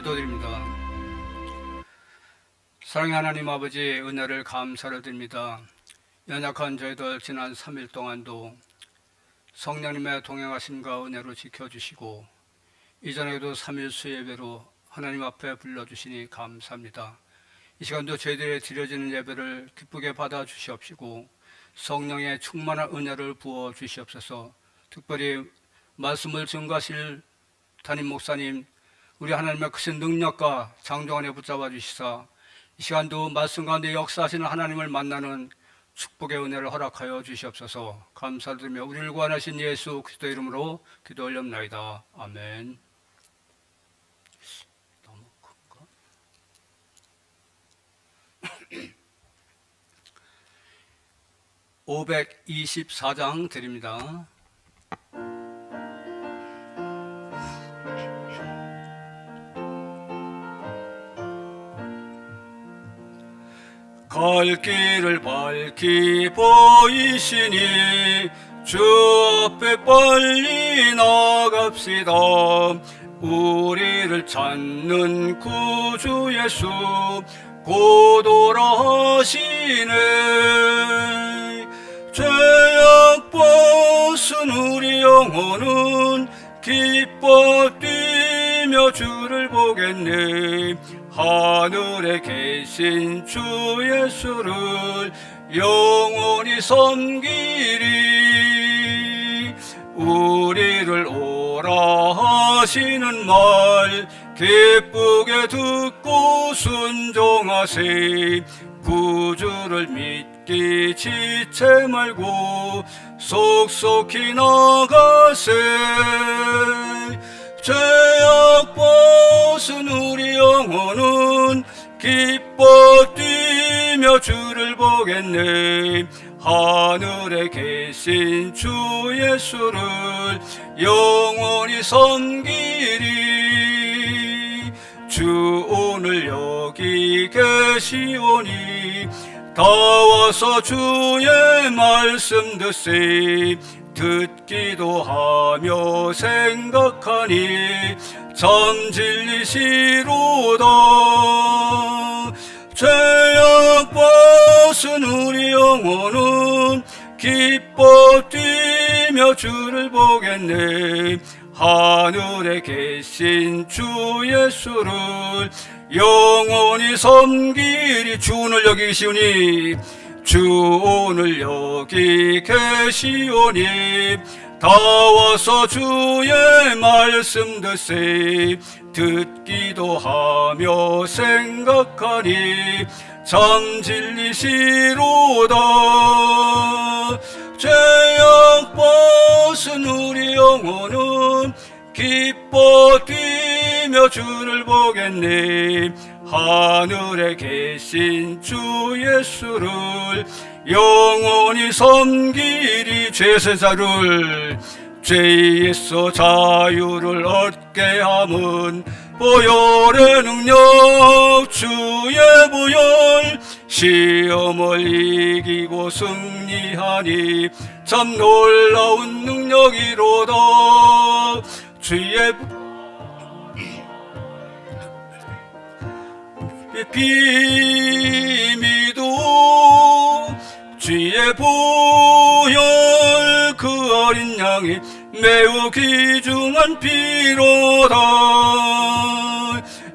기도드립니다. 사랑의 하나님 아버지, 은혜를 감사를 드립니다. 연약한 저희들 지난 3일 동안도 성령님의 동행하심과 은혜로 지켜주시고 이전에도 3일 수예배로 하나님 앞에 불러주시니 감사합니다. 이 시간도 저희들의 드려지는 예배를 기쁘게 받아 주시옵시고 성령의 충만한 은혜를 부어 주시옵소서. 특별히 말씀을 증거하실 담임 목사님, 우리 하나님의 크신 능력과 장종 안에 붙잡아 주시사 이 시간도 말씀 가운데 역사하시는 하나님을 만나는 축복의 은혜를 허락하여 주시옵소서. 감사드리며 우리를 구원하신 예수 그리스도 이름으로 기도 올렸나이다. 아멘. 너무 큰가? 524장 드립니다. 갈 길을 밝히 보이시니 주 앞에 빨리 나갑시다. 우리를 찾는 구주 예수 곧 오라 하시네. 죄악 벗은 우리 영혼은 기뻐 뛰며 주를 보겠네. 하늘에 계신 주 예수를 영원히 섬기리. 우리를 오라 하시는 말 기쁘게 듣고 순종하세. 구주를 믿기 지체 말고 속속히 나가세. 죄악 벗은 우리 영혼은 기뻐 뛰며 주를 보겠네. 하늘에 계신 주 예수를 영원히 섬기리. 주 오늘 여기 계시오니 다 와서 주의 말씀 듣세. 듣기도 하며 생각하니 참 진리시로다. 죄악 벗은 우리 영혼은 기뻐 뛰며 주를 보겠네. 하늘에 계신 주 예수를 영원히 섬기리. 주 오늘 여기 계시오니 주 오늘 여기 계시오니 다 와서 주의 말씀 듣세. 듣기도 하며 생각하니 참 진리시로다. 죄악 벗은 우리 영혼은 기뻐 뛰며 주를 보겠네. 하늘에 계신 주 예수를 영원히 섬기리. 죄에서 자유를 죄에서 자유를 얻게 함은 보혈의 능력 주의 보혈. 시험을 이기고 승리하니 참 놀라운 능력이로다. 주의 비미도 주의 보혈 그 어린 양이 매우 귀중한 피로다.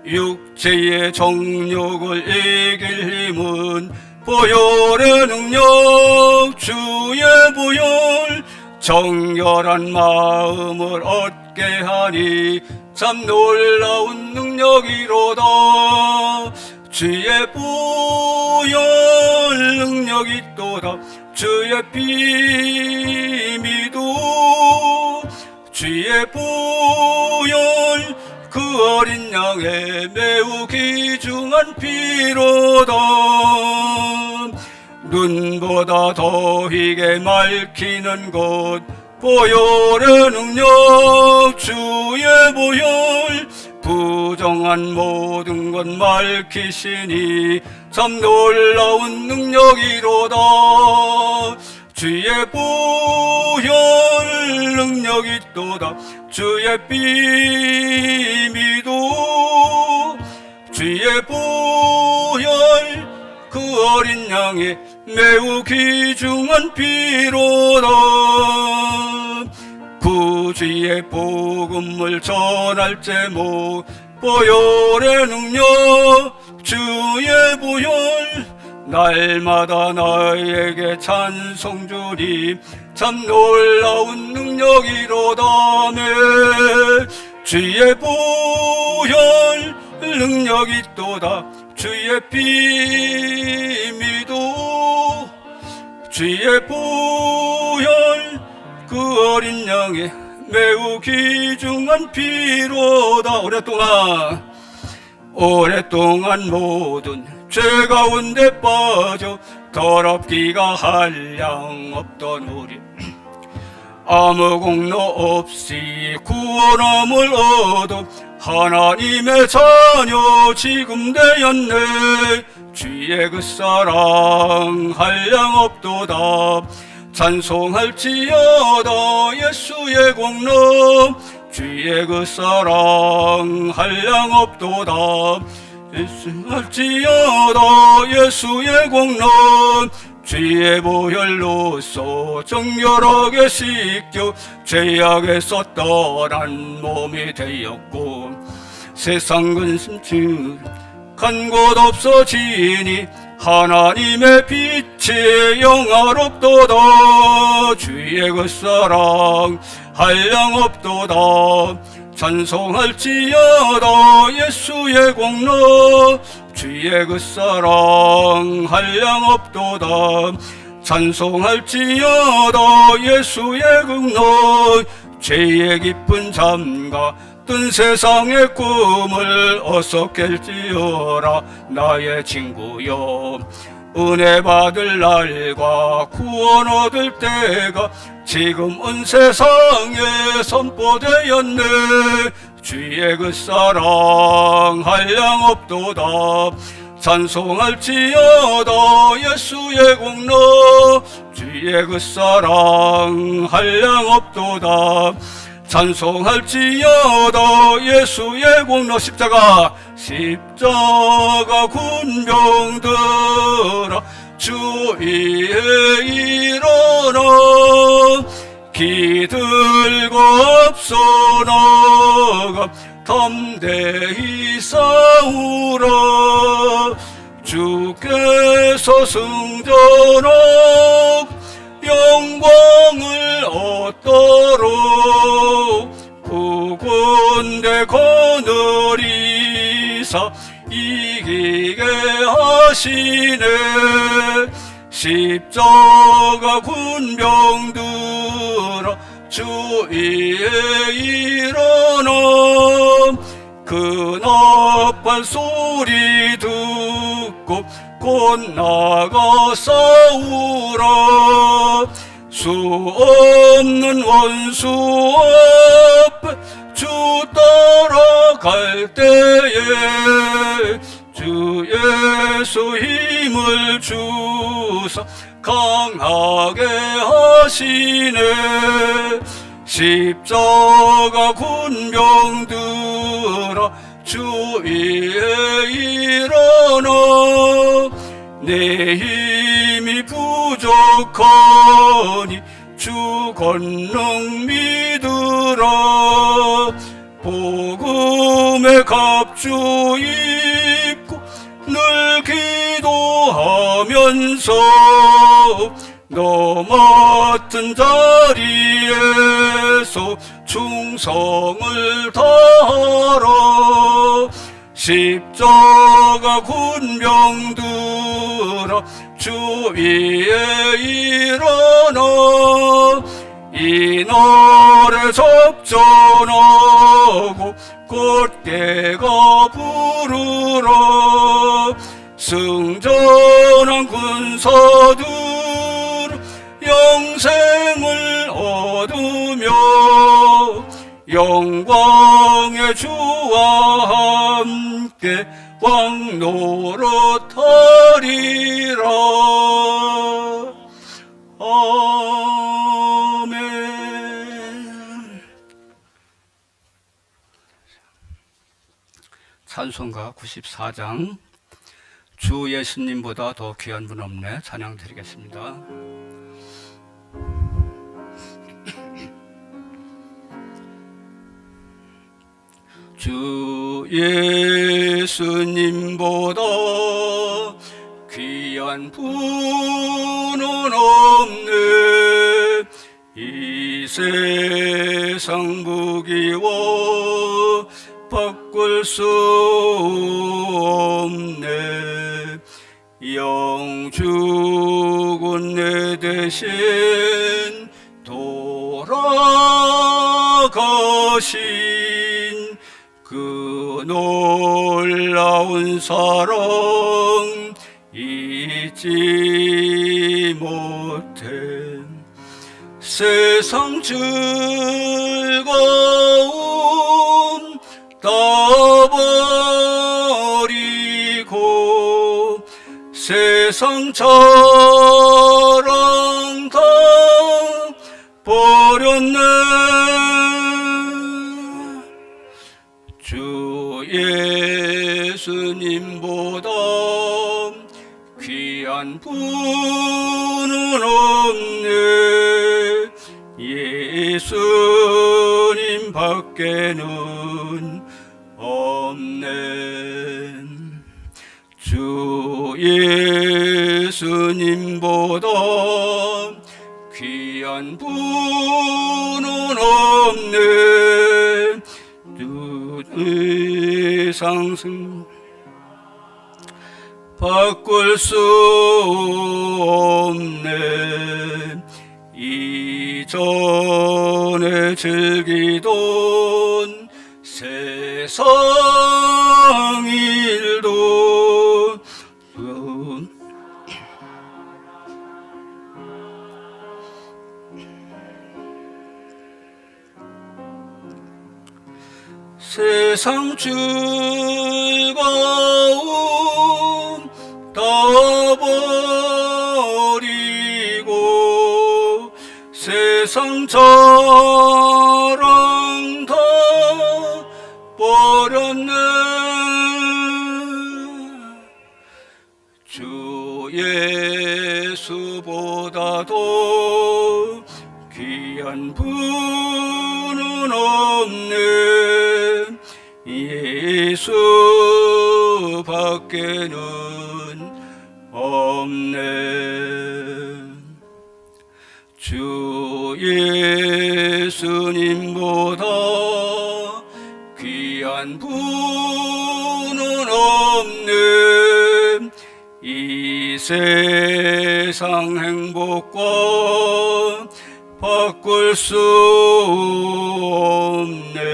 육체의 정욕을 이길 힘은 보혈의 능력 주의 보혈. 정결한 마음을 얻게 하니 참 놀라운 능력이로다. 주의 보혈 능력이 또다. 주의 비미도 주의 보혈 그 어린 양의 매우 귀중한 피로다. 눈보다 더 희게 밝히는 것 보혈의 능력 주의 보혈. 부정한 모든 것 밝히시니 참 놀라운 능력이로다. 주의 보혈 능력이 또다. 주의 비미도 주의 보혈 그 어린 양의 매우 귀중한 피로다. 그 주의 복음을 전할 제목 보혈의 능력 주의 보혈 날마다 나에게 찬송 주님 참 놀라운 능력이로다네. 주의 보혈 능력이 또다 주의 피 믿어 주의 보혈 그 어린 양의 매우 귀중한 피로다. 오랫동안 모든 죄 가운데 빠져 더럽기가 한량 없던 우리 아무 공로 없이 구원함을 얻어 하나님의 자녀 지금 되었네. 주의 그 사랑 한량 없도다. 찬송할지어다 예수의 공로 주의 그 사랑 한량 없도다. 찬송할지어다 예수의 공로 주의 보혈로서 정결하게 씻겨 죄악에서 떠난 몸이 되었고 세상 근심증 간 곳 없어지니 하나님의 빛이 영화롭도다. 주의 그 사랑 한량 없도다. 찬송할지어다 예수의 공로 주의 그 사랑 한량 없도다. 찬송할지어다 예수의 공로 죄의 깊은 잠가 뜬 세상의 꿈을 어서 깰지어라 나의 친구여. 은혜 받을 날과 구원 얻을 때가 지금 온 세상에 선포되었네. 주의 그 사랑 한량 없도다. 찬송할지어다 예수의 공로 주의 그 사랑 한량 없도다. 찬송할지어다 예수의 공로 십자가 군병들아 주위에 일어나 기들고 앞서 나가 담대히 싸우라. 주께서 승전하고 영광을 얻도록 구군대 거느리사 이기게 하시네. 십자가 군병들아 주위에 일어나 그 나팔 소리 듣고 곧 나가 싸우라. 수 없는 원수 앞에 주 따라갈 때에 주 예수 힘을 주사 강하게 하시네. 십자가 군병들아 주위에 일어나 내 힘이 부족하니 주 권능 믿으라. 복음의 갑주 입고 늘 기도하면서 너 맡은 자리에서 충성을 다하라. 십자가 군병들아 주위에 일어나 이 날에 접전하고 곧게가 부르라. 승전한 군사들 영생을 얻으며 영광의 주와 함께 왕 노릇하리라. 아멘. 찬송가 94장 주 예수님보다 더 귀한 분 없네 찬양 드리겠습니다. 주 예수님보다 귀한 분은 없네. 이 세상 부귀와 바꿀 수 없네. 영죽은 내 대신 돌아가신 그 놀라운 사랑 잊지 못해. 세상 즐거움 다 버리고 세상 자랑 다 버렸네. 주 예수님보다 귀한 분은 없네. 예수님 밖에는 없네. 주 예수님보다 귀한 분은 없네. 상승 바꿀 수 없네. 이전에 즐기던 세상 일도 세상 즐거움 다 버리고 세상 자랑 다 버렸네. 주 예수보다도 귀한 분은 없네. 예수 밖에는 없네. 주 예수님보다 귀한 분은 없네. 이 세상 행복과 바꿀 수 없네.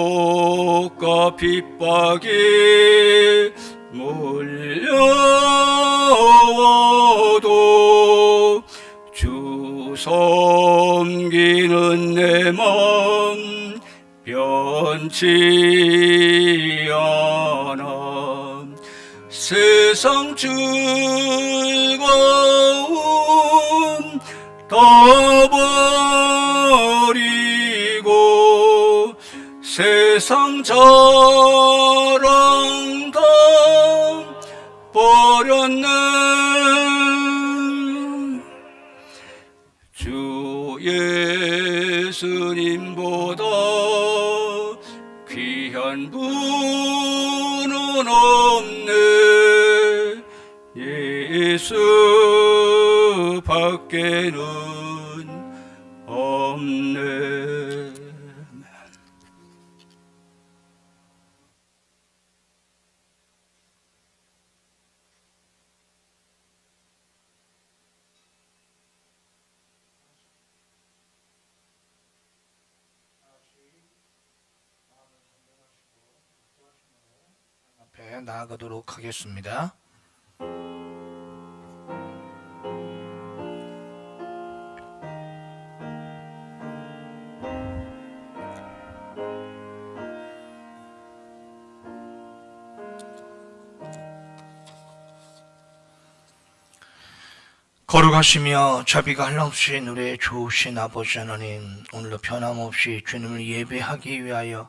유혹과 핍박이 몰려와도 주 섬기는 내 맘 변치 않아. 세상 즐거움 다 버리고 세상 자랑 다 버렸네. 주 예수님보다 귀한 분은 없네. 예수 밖에는 없네. 앞에 나아가도록 하겠습니다. 거룩하시며 자비가 한없이 우리의 좋으신 아버지 하나님, 오늘도 변함없이 주님을 예배하기 위하여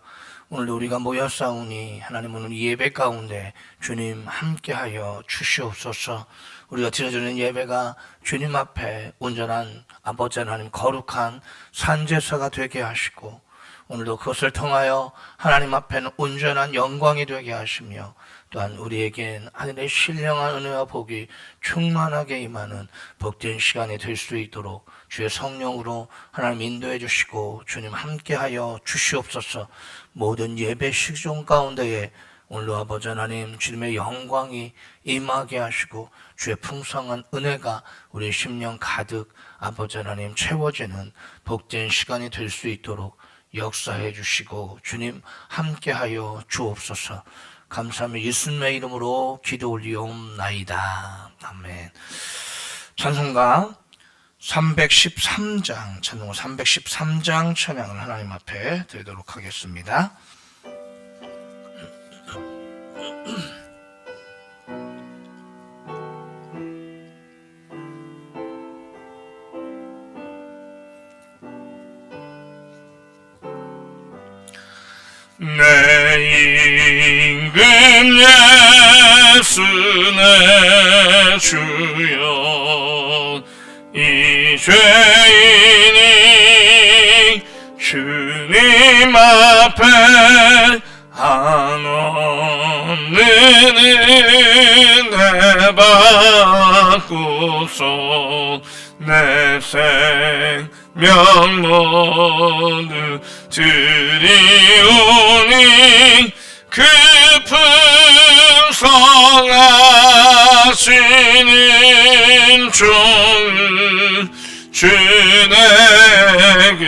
오늘도 우리가 모였사오니 하나님 오늘 이 예배 가운데 주님 함께하여 주시옵소서. 우리가 드려주는 예배가 주님 앞에 온전한 아버지 하나님 거룩한 산제사가 되게 하시고, 오늘도 그것을 통하여 하나님 앞에는 온전한 영광이 되게 하시며, 또한 우리에겐 하늘의 신령한 은혜와 복이 충만하게 임하는 복된 시간이 될 수 있도록 주의 성령으로 하나님 인도해 주시고 주님 함께하여 주시옵소서. 모든 예배 시종 가운데에 오늘도 아버지 하나님 주님의 영광이 임하게 하시고 주의 풍성한 은혜가 우리 심령 가득 아버지 하나님 채워지는 복된 시간이 될 수 있도록 역사해 주시고 주님 함께하여 주옵소서. 감사하며 예수님의 이름으로 기도 올리옵나이다. 아멘. 찬송가 313장, 찬송가 313장 찬양을 하나님 앞에 드리도록 하겠습니다. 내 임금 예수 내 주여, 이 죄인이 주님 앞에 한없는 은혜 받고서 내 생명 모두 드리오니 그 풍성하시는 종을 주 내게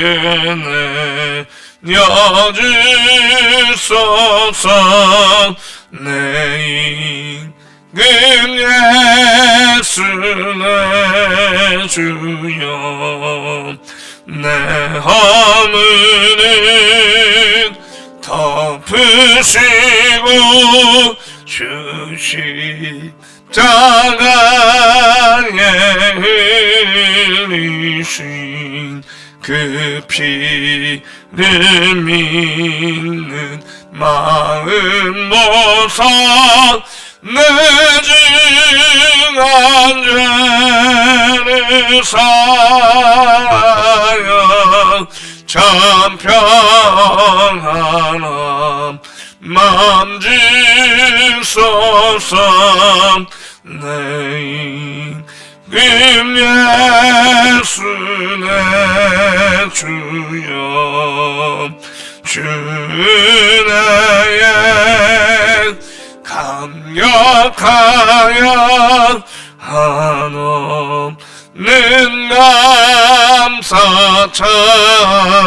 내려주소서. 내 임금 예수 내 주여, 내 허물은 덮으시고 주 십자가에 흘리신 그 피를 믿는 마음 모사 내 중한 죄를 사하여 참 평안함 맘 주소서. 내 임금 예수 내 주여, 주 내에 감격하여 한없는 감사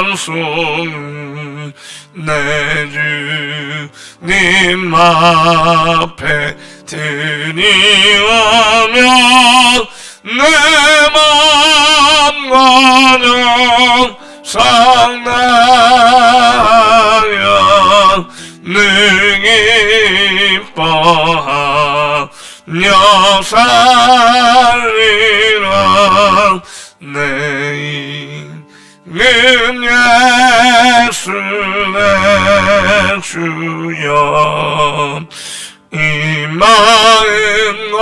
찬송을 내 주님 앞에 드리오며 내 맘과 정상 나여 늘 기뻐하며 살리라. 내 임금 예수 내 주여, 이 마음과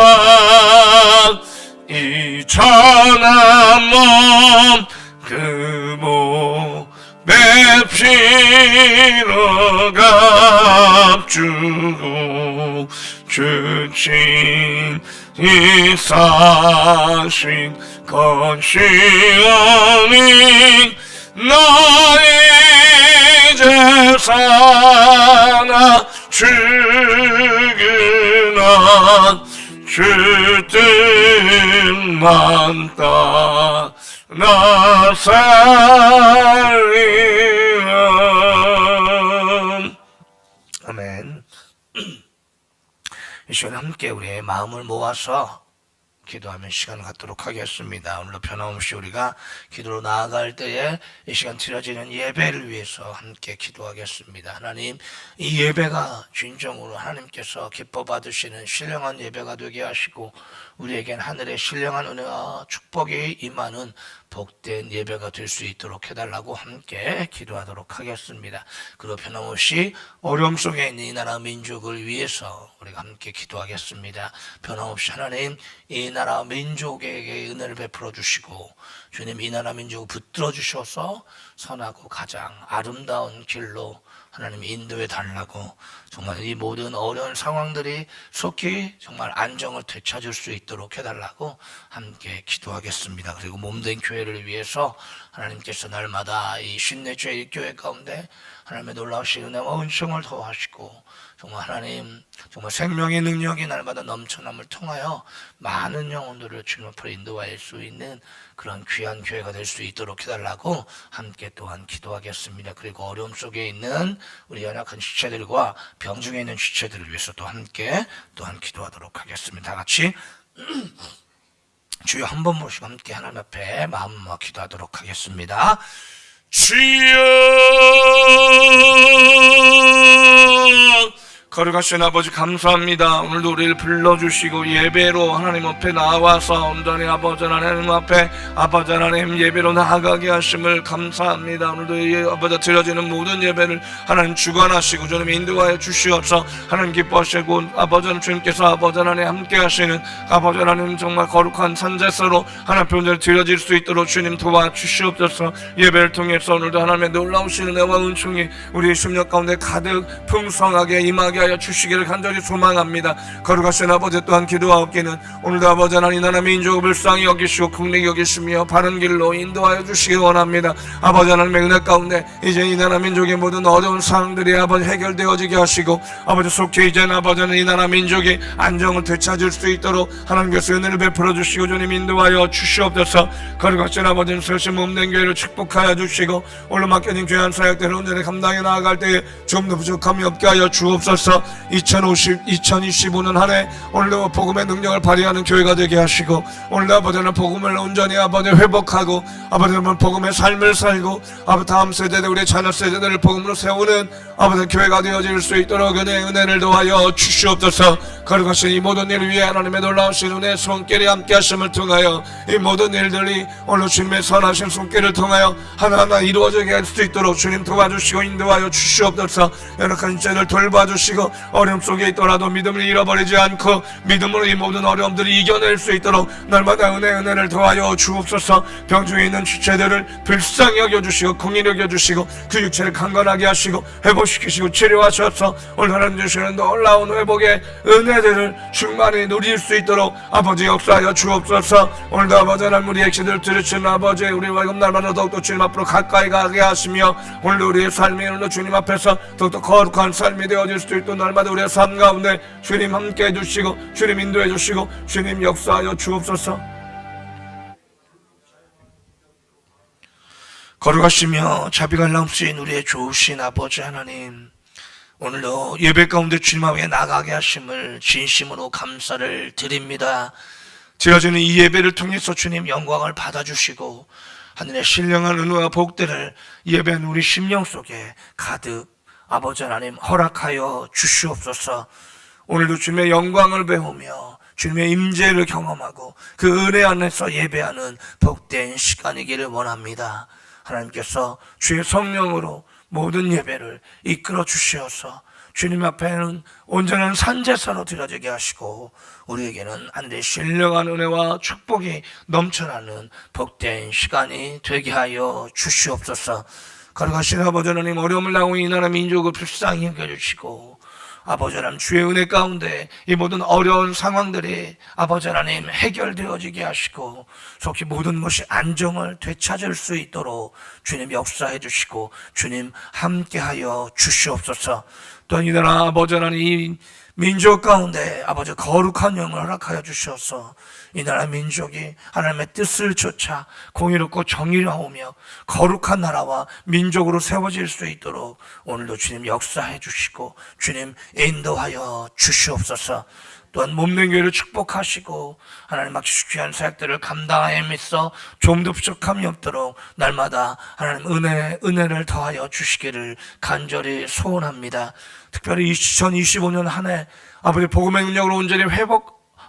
이 천한 몸 그 몸에 피로 값주고 주 친히 사신 것이오니 나 이제 사나 죽으나 주 뜻만 따라 살리라. 아멘. 이 시간에 함께 우리의 마음을 모아서 기도하면 시간을 갖도록 하겠습니다. 오늘도 변함없이 우리가 기도로 나아갈 때에 이 시간 드려지는 예배를 위해서 함께 기도하겠습니다. 하나님, 이 예배가 진정으로 하나님께서 기뻐 받으시는 신령한 예배가 되게 하시고 우리에겐 하늘의 신령한 은혜와 축복이 임하는 복된 예배가 될 수 있도록 해달라고 함께 기도하도록 하겠습니다. 그리고 변함없이 어려움 속에 있는 이 나라 민족을 위해서 우리가 함께 기도하겠습니다. 변함없이 하나님, 이 나라 민족에게 은혜를 베풀어 주시고 주님, 이 나라 민족을 붙들어 주셔서 선하고 가장 아름다운 길로 하나님 인도해 달라고, 정말 이 모든 어려운 상황들이 속히 정말 안정을 되찾을 수 있도록 해달라고 함께 기도하겠습니다. 그리고 몸된 교회를 위해서 하나님께서 날마다 이 신내주의 교회 가운데 하나님의 놀라우신 은혜와 은총을 더하시고 정말 하나님, 정말 생명의 능력이 날마다 넘쳐남을 통하여 많은 영혼들을 주님 앞으로 인도할 수 있는 그런 귀한 교회가 될 수 있도록 해달라고 함께 또한 기도하겠습니다. 그리고 어려움 속에 있는 우리 연약한 지체들과 병중에 있는 지체들을 위해서 또 함께 또한 기도하도록 하겠습니다. 다 같이 주여 한 번 모시고 함께 하나님 앞에 마음 모아 기도하도록 하겠습니다. 주여, 거룩하신 아버지 감사합니다. 오늘도 우리를 불러주시고 예배로 하나님 앞에 나와서 온전히 아버지 하나님 앞에 아버지 하나님 예배로 나아가게 하심을 감사합니다. 오늘도 아버지 드려지는 모든 예배를 하나님 주관하시고 주님 인도하여 주시옵소서. 하나님 기뻐하시고 아버지 하나님 주님께서 아버지 하나님 함께 하시는 아버지 하나님 정말 거룩한 산제사로 하나님 편을 드려질 수 있도록 주님 도와주시옵소서. 예배를 통해서 오늘도 하나님의 놀라우신 은혜와 은총이 우리의 심령 가운데 가득 풍성하게 임하게 하여 주시기를 간절히 소망합니다. 거룩하신 아버지 또한 기도하옵기는 오늘도 아버지 하나님 이 나라 민족을 불쌍히 여기시고 긍휼히 여기시며 바른 길로 인도하여 주시기 원합니다. 아버지 하나님의 은혜 가운데 이제 이 나라 민족의 모든 어려운 상황들이 아버지 해결되어지게 하시고 아버지 속히 이제는 아버지 하나님 이 나라 민족이 안정을 되찾을 수 있도록 하나님께서 은혜를 베풀어 주시고 주님 인도하여 주시옵소서. 거룩하신 아버지는 서신 몸된 교회를 축복하여 주시고 오늘 맡겨진 귀한 사역들을 온전히 감당해 나아갈 때에 좀 더 부족함이 없게 하여 주옵소서. 2025년 한 해 오늘도 복음의 능력을 발휘하는 교회가 되게 하시고 오늘도 아버지는 복음을 온전히 아버지 회복하고 아버지는 복음의 삶을 살고 아버지 다음 세대들 우리 자녀 세대들을 복음으로 세우는 아버지 교회가 되어질 수 있도록 은혜를 더하여 주시옵소서. 거룩하신 이 모든 일을 위해 하나님의 놀라우신 은혜의 손길이 함께 하심을 통하여 이 모든 일들이 오늘 주님의 선하신 손길을 통하여 하나하나 이루어지게 할 수 있도록 주님 도와주시고 인도하여 주시옵소서. 연약한 인자를 돌봐주시고 어려움 속에 있더라도 믿음을 잃어버리지 않고 믿음으로 이 모든 어려움들을 이겨낼 수 있도록 날마다 은혜를 더하여 주옵소서. 병중에 있는 지체들을 불쌍히 여겨주시고 긍휼히 여겨주시고 그 육체를 강건하게 하시고 회복시키시고 치료하셔서 오늘 하나님 주시는 놀라운 회복의 은혜들을 충만히 누릴 수 있도록 아버지 역사하여 주옵소서. 오늘도 아버지 하나님 우리 액시들 들으시는 아버지 우리와 날마다 더욱더 주님 앞으로 가까이 가게 하시며 오늘도 우리의 삶이 오늘도 주님 앞에서 더욱더 거룩한 삶이 되어질 수 있도록 날마다 우리의 삶 가운데 주님 함께 해주시고 주님 인도해 주시고 주님 역사하여 주옵소서. 거룩하시며 자비가 넘치신 우리의 좋으신 아버지 하나님, 오늘도 예배 가운데 주님 앞에 나가게 하심을 진심으로 감사를 드립니다. 드려지는 이 예배를 통해서 주님 영광을 받아주시고 하늘의 신령한 은혜와 복들을 예배한 우리 심령 속에 가득 아버지 하나님 허락하여 주시옵소서. 오늘도 주님의 영광을 배우며 주님의 임재를 경험하고 그 은혜 안에서 예배하는 복된 시간이기를 원합니다. 하나님께서 주의 성령으로 모든 예배를 이끌어 주시어서 주님 앞에는 온전한 산제사로 드려지게 하시고 우리에게는 하늘의 신령한 은혜와 축복이 넘쳐나는 복된 시간이 되게 하여 주시옵소서. 거룩하신 아버지 하나님 어려움을 당하고 이 나라 민족을 불쌍히 여겨주시고 아버지 하나님 주의 은혜 가운데 이 모든 어려운 상황들이 아버지 하나님 해결되어지게 하시고 속히 모든 것이 안정을 되찾을 수 있도록 주님 역사해 주시고 주님 함께하여 주시옵소서. 또한 이 나라 아버지 하나님 이 민족 가운데 아버지 거룩한 영을 허락하여 주셔서 이 나라 민족이 하나님의 뜻을 쫓아 공의롭고 정의로우며 거룩한 나라와 민족으로 세워질 수 있도록 오늘도 주님 역사해 주시고 주님 인도하여 주시옵소서. 또한 몸된 교회를 축복하시고 하나님 아버지 귀한 사역들을 감당하면서 좀 더 부족함이 없도록 날마다 하나님 은혜를 더하여 주시기를 간절히 소원합니다. 특별히 2025년 한 해 아버지 복음의 능력으로 온전히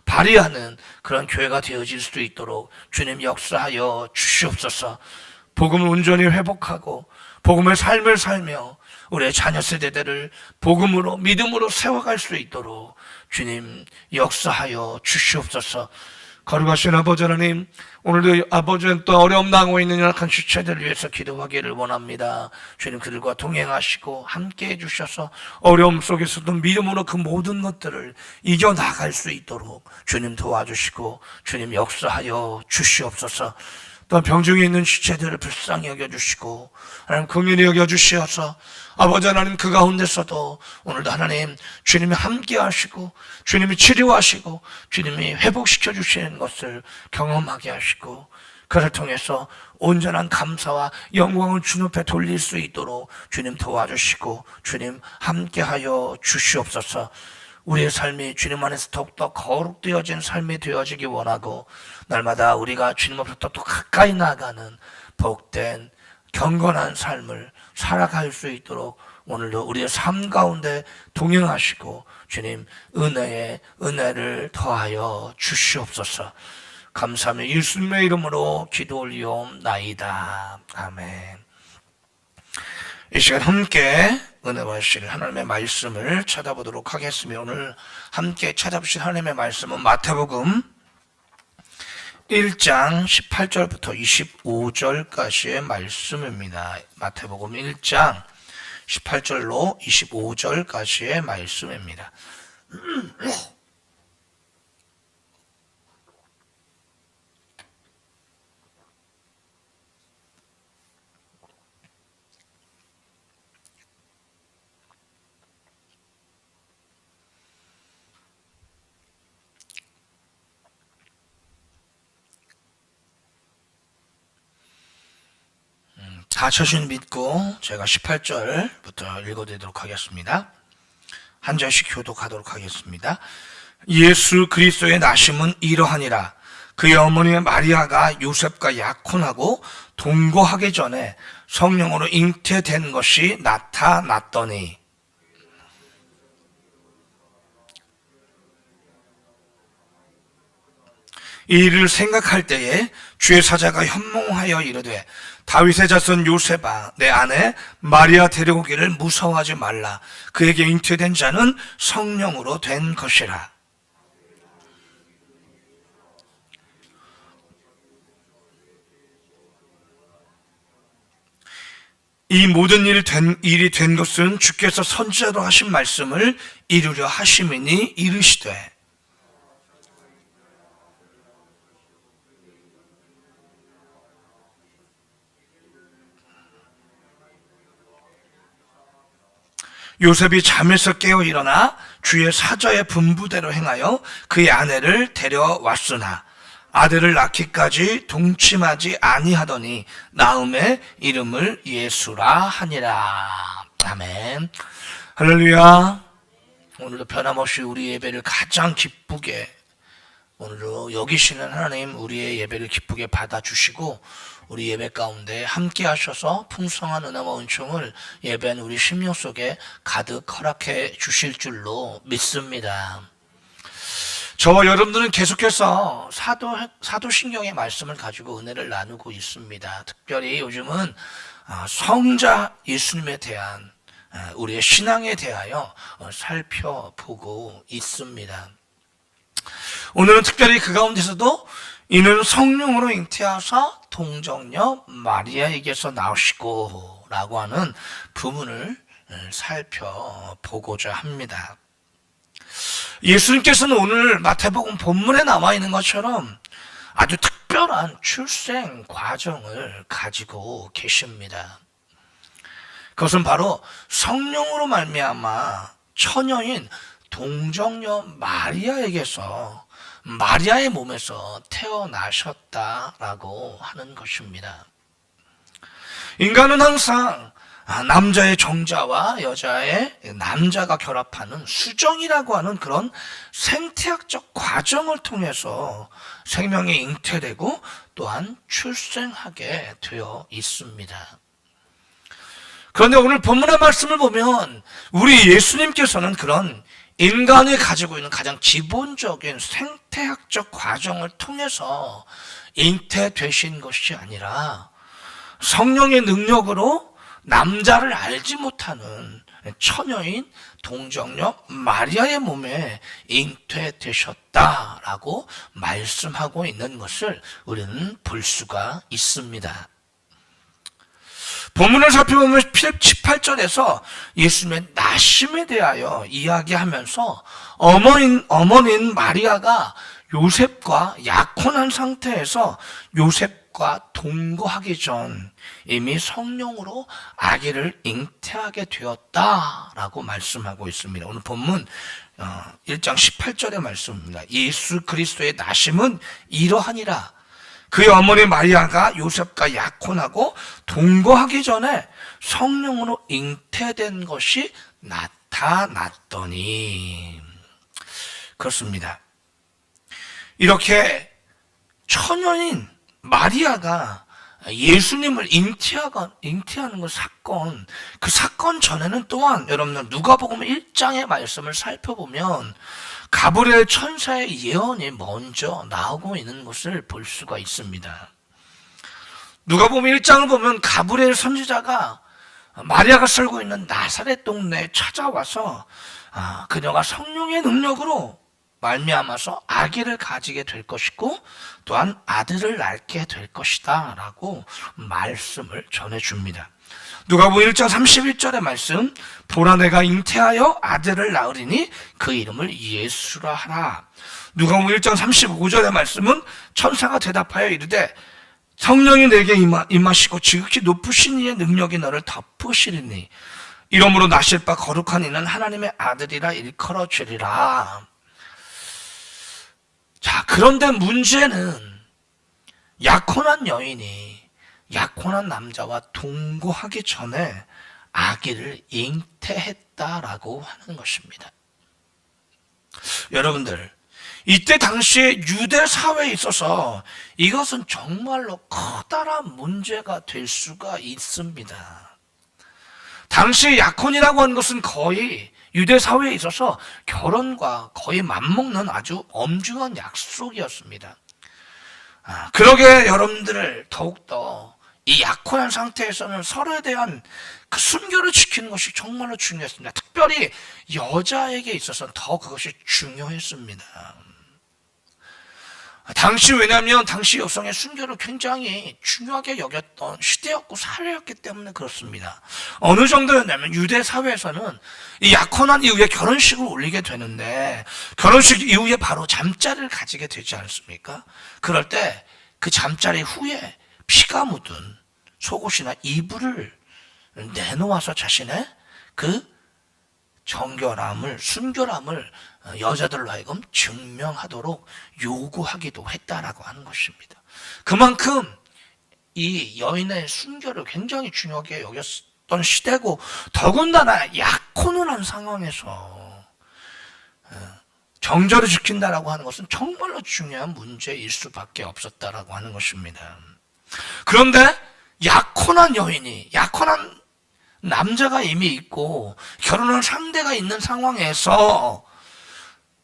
발휘하는 그런 교회가 되어질 수 있도록 주님 역사하여 주시옵소서. 복음을 온전히 회복하고 복음의 삶을 살며 우리의 자녀 세대들을 복음으로 믿음으로 세워갈 수 있도록 주님 역사하여 주시옵소서. 거룩하신 아버지 하나님, 오늘도 아버지는 또 어려움 당하고 있는 연약한 지체들을 위해서 기도하기를 원합니다. 주님 그들과 동행하시고 함께해 주셔서 어려움 속에서도 믿음으로 그 모든 것들을 이겨나갈 수 있도록 주님 도와주시고 주님 역사하여 주시옵소서. 또 병중에 있는 지체들을 불쌍히 여겨주시고 하나님 긍휼히 여겨주시어서 아버지 하나님 그 가운데서도 오늘도 하나님 주님이 함께 하시고 주님이 치료하시고 주님이 회복시켜 주시는 것을 경험하게 하시고 그를 통해서 온전한 감사와 영광을 주님 앞에 돌릴 수 있도록 주님 도와주시고 주님 함께하여 주시옵소서. 우리의 삶이 주님 안에서 더욱더 거룩되어진 삶이 되어지기 원하고 날마다 우리가 주님 앞에서 더 가까이 나아가는 복된 경건한 삶을 살아갈 수 있도록 오늘도 우리의 삶 가운데 동행하시고 주님 은혜를 더하여 주시옵소서. 감사하며 예수님의 이름으로 기도 올리옵나이다. 아멘. 이 시간 함께 은혜와 실 하나님의 말씀을 찾아보도록 하겠습니다. 오늘 함께 찾아보실 하나님의 말씀은 마태복음 1장 18절부터 25절까지의 말씀입니다. 마태복음 1장 18절로 25절까지의 말씀입니다. 다 쳐준 믿고 제가 18절부터 읽어드리도록 하겠습니다. 한 절씩 교독하도록 하겠습니다. 예수 그리스도의 나심은 이러하니라. 그의 어머니 마리아가 요셉과 약혼하고 동거하기 전에 성령으로 잉태된 것이 나타났더니 이 일을 생각할 때에 주의 사자가 현몽하여 이르되 다윗의 자손 요셉아 내 아내 마리아 데려오기를 무서워하지 말라. 그에게 잉태된 자는 성령으로 된 것이라. 이 모든 일이 된 것은 주께서 선지자로 하신 말씀을 이루려 하심이니 이르시되 요셉이 잠에서 깨어 일어나 주의 사자의 분부대로 행하여 그의 아내를 데려왔으나 아들을 낳기까지 동침하지 아니하더니 나음의 이름을 예수라 하니라. 아멘. 할렐루야. 오늘도 변함없이 우리 예배를 가장 기쁘게 오늘도 여기시는 하나님 우리의 예배를 기쁘게 받아주시고 우리 예배 가운데 함께 하셔서 풍성한 은혜와 은총을 예배하는 우리 심령 속에 가득 허락해 주실 줄로 믿습니다. 저와 여러분들은 계속해서 사도신경의 말씀을 가지고 은혜를 나누고 있습니다. 특별히 요즘은 성자 예수님에 대한 우리의 신앙에 대하여 살펴보고 있습니다. 오늘은 특별히 그 가운데서도 이는 성령으로 잉태하사 동정녀 마리아에게서 나오시고 라고 하는 부분을 살펴보고자 합니다. 예수님께서는 오늘 마태복음 본문에 나와 있는 것처럼 아주 특별한 출생 과정을 가지고 계십니다. 그것은 바로 성령으로 말미암아 처녀인 동정녀 마리아에게서 마리아의 몸에서 태어나셨다라고 하는 것입니다. 인간은 항상 남자의 정자와 여자의 남자가 결합하는 수정이라고 하는 그런 생태학적 과정을 통해서 생명이 잉태되고 또한 출생하게 되어 있습니다. 그런데 오늘 본문의 말씀을 보면 우리 예수님께서는 그런 인간이 가지고 있는 가장 기본적인 생태학적 과정을 통해서 잉태되신 것이 아니라 성령의 능력으로 남자를 알지 못하는 처녀인 동정녀 마리아의 몸에 잉태되셨다라고 말씀하고 있는 것을 우리는 볼 수가 있습니다. 본문을 살펴보면 18절에서 예수님의 나심에 대하여 이야기하면서 어머니인 마리아가 요셉과 약혼한 상태에서 요셉과 동거하기 전 이미 성령으로 아기를 잉태하게 되었다라고 말씀하고 있습니다. 오늘 본문 1장 18절의 말씀입니다. 예수 그리스도의 나심은 이러하니라. 그의 어머니 마리아가 요셉과 약혼하고 동거하기 전에 성령으로 잉태된 것이 나타났더니. 그렇습니다. 이렇게 처녀인 마리아가 예수님을 잉태하는 사건, 그 사건 전에는 또한 여러분들 누가복음 1장의 말씀을 살펴보면 가브리엘 천사의 예언이 먼저 나오고 있는 것을 볼 수가 있습니다. 누가복음 1장을 보면 가브리엘 선지자가 마리아가 살고 있는 나사렛 동네에 찾아와서 그녀가 성령의 능력으로 말미암아서 아기를 가지게 될 것이고 또한 아들을 낳게 될 것이다 라고 말씀을 전해줍니다. 누가복음 1장 31절의 말씀, 보라 내가 잉태하여 아들을 낳으리니 그 이름을 예수라 하라. 누가복음 1장 35절의 말씀은 천사가 대답하여 이르되 성령이 내게 임하시고 지극히 높으신 이의 능력이 너를 덮으시리니 이러므로 나실 바 거룩한 이는 하나님의 아들이라 일컬어주리라. 자, 그런데 문제는 약혼한 여인이 약혼한 남자와 동거하기 전에 아기를 잉태했다라고 하는 것입니다. 여러분들, 이때 당시에 유대 사회에 있어서 이것은 정말로 커다란 문제가 될 수가 있습니다. 당시 약혼이라고 하는 것은 거의 유대 사회에 있어서 결혼과 거의 맞먹는 아주 엄중한 약속이었습니다. 그러게 여러분들을 더욱더 이 약혼한 상태에서는 서로에 대한 그 순결을 지키는 것이 정말로 중요했습니다. 특별히 여자에게 있어서는 더 그것이 중요했습니다. 왜냐하면 당시 여성의 순결을 굉장히 중요하게 여겼던 시대였고 사회였기 때문에 그렇습니다. 어느 정도였냐면 유대 사회에서는 이 약혼한 이후에 결혼식을 올리게 되는데 결혼식 이후에 바로 잠자리를 가지게 되지 않습니까? 그럴 때 그 잠자리 후에 피가 묻은 속옷이나 이불을 내놓아서 자신의 그 정결함을, 순결함을 여자들로 하여금 증명하도록 요구하기도 했다라고 하는 것입니다. 그만큼 이 여인의 순결을 굉장히 중요하게 여겼던 시대고 더군다나 약혼을 한 상황에서 정절을 지킨다라고 하는 것은 정말로 중요한 문제일 수밖에 없었다라고 하는 것입니다. 그런데 약혼한 여인이, 약혼한 남자가 이미 있고 결혼할 상대가 있는 상황에서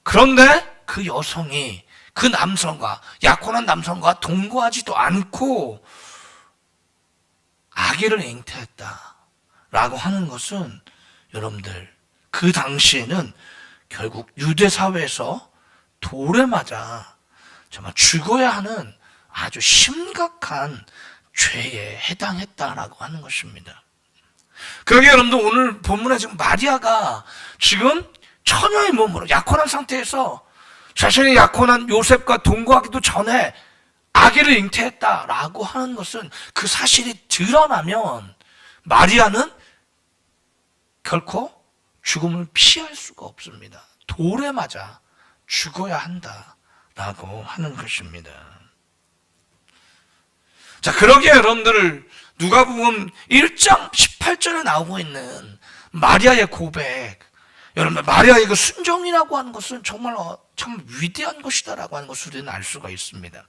그런데 그 여성이 그 남성과, 약혼한 남성과 동거하지도 않고 아기를 잉태했다라고 하는 것은 여러분들 그 당시에는 결국 유대 사회에서 돌에 맞아 정말 죽어야 하는 아주 심각한 죄에 해당했다라고 하는 것입니다. 그러게 여러분들 오늘 본문에 지금 마리아가 지금 처녀의 몸으로 약혼한 상태에서 자신이 약혼한 요셉과 동거하기도 전에 아기를 잉태했다라고 하는 것은 그 사실이 드러나면 마리아는 결코 죽음을 피할 수가 없습니다. 돌에 맞아 죽어야 한다라고 하는 것입니다. 자, 그러기에 여러분들 누가복음 1장 18절에 나오고 있는 마리아의 고백, 여러분들 마리아의 그 순종이라고 하는 것은 정말 참 위대한 것이다라고 하는 것을 우리는 알 수가 있습니다.